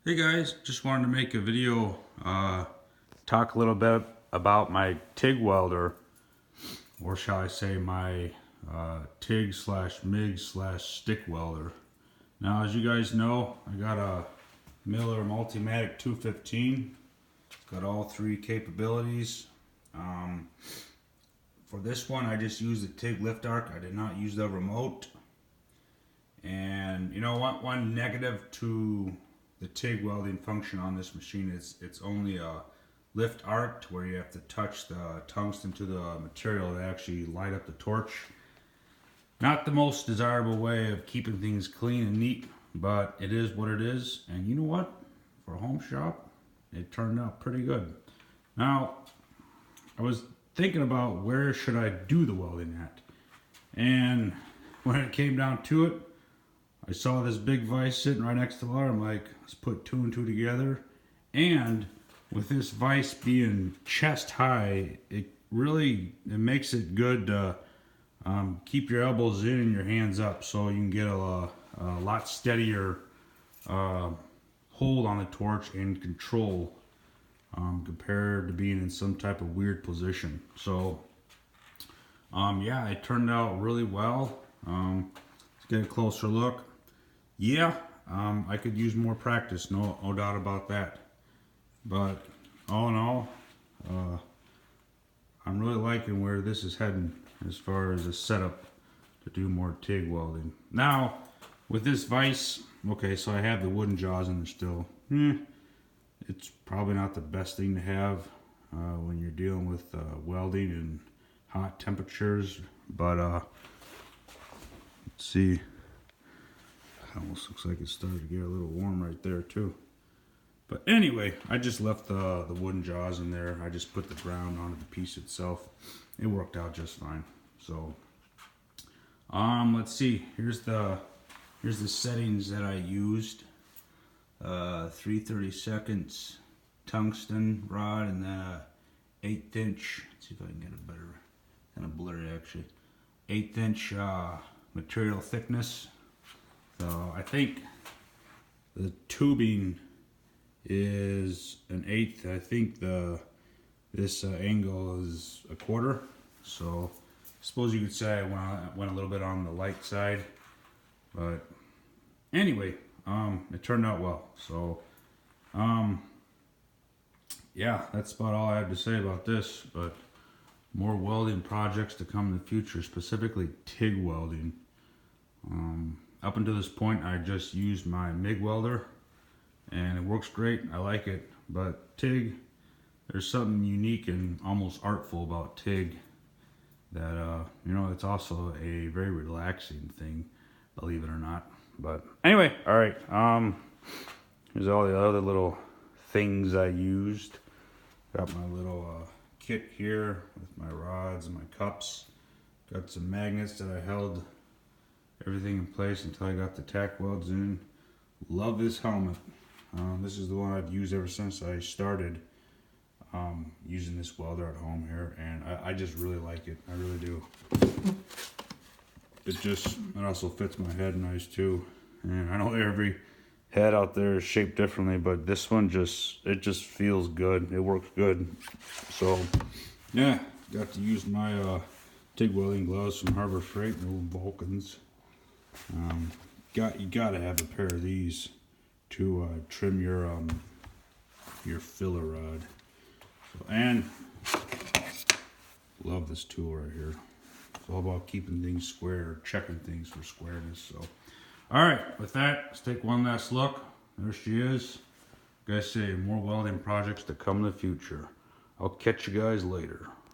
Hey guys, just wanted to make a video, talk a little bit about my TIG welder, or shall I say my TIG slash MIG slash stick welder. Now, as you guys know, I got a Miller Multimatic 215. It's got all three capabilities. For this one, I just used the TIG lift arc. I did not use the remote. And you know what? One negative to the TIG welding function on this machine is it's only a lift arc where you have to touch the tungsten to the material to actually light up the torch. Not the most desirable way of keeping things clean and neat, but it is what it is. And you know what? For a home shop, it turned out pretty good. Now, I was thinking about where should I do the welding at, and when it came down to it, I saw this big vise sitting right next to the water. I'm like, let's put two and two together. And with this vise being chest high, it makes it good to keep your elbows in and your hands up, so you can get a lot steadier hold on the torch and control compared to being in some type of weird position. So yeah, it turned out really well. Let's get a closer look. Yeah, I could use more practice, no doubt about that. But all in all, I'm really liking where this is heading as far as a setup to do more TIG welding. Now, with this vise, okay, so I have the wooden jaws in there still. It's probably not the best thing to have when you're dealing with welding and hot temperatures, but let's see. Almost looks like it's starting to get a little warm right there too. But anyway, I just left the wooden jaws in there. I just put the ground onto the piece itself. It worked out just fine. So let's see. Here's the settings that I used. 3/32 tungsten rod, and then a 1/8 inch. Let's see if I can get a better, kind of blurry actually. 1/8 inch material thickness. So I think the tubing is an 1/8. I think this angle is 1/4. So I suppose you could say I went a little bit on the light side, but anyway, it turned out well. So yeah, that's about all I have to say about this. But more welding projects to come in the future, specifically TIG welding. Up until this point, I just used my MIG welder, and it works great. I like it. But TIG, there's something unique and almost artful about TIG that, you know, it's also a very relaxing thing, believe it or not. But anyway, all right. Here's all the other little things I used. Got my little kit here with my rods and my cups. Got some magnets that I held everything in place until I got the tack welds in. Love this helmet. This is the one I've used ever since I started using this welder at home here, and I just really like it. I really do. It also fits my head nice too. And I know every head out there is shaped differently, but this one it just feels good. It works good. So yeah, got to use my TIG welding gloves from Harbor Freight, no Vulcans. You gotta have a pair of these to trim your filler rod. So, and love this tool right here. It's all about keeping things square, checking things for squareness. So, all right, with that, let's take one last look. There she is. Like I say, more welding projects to come in the future. I'll catch you guys later.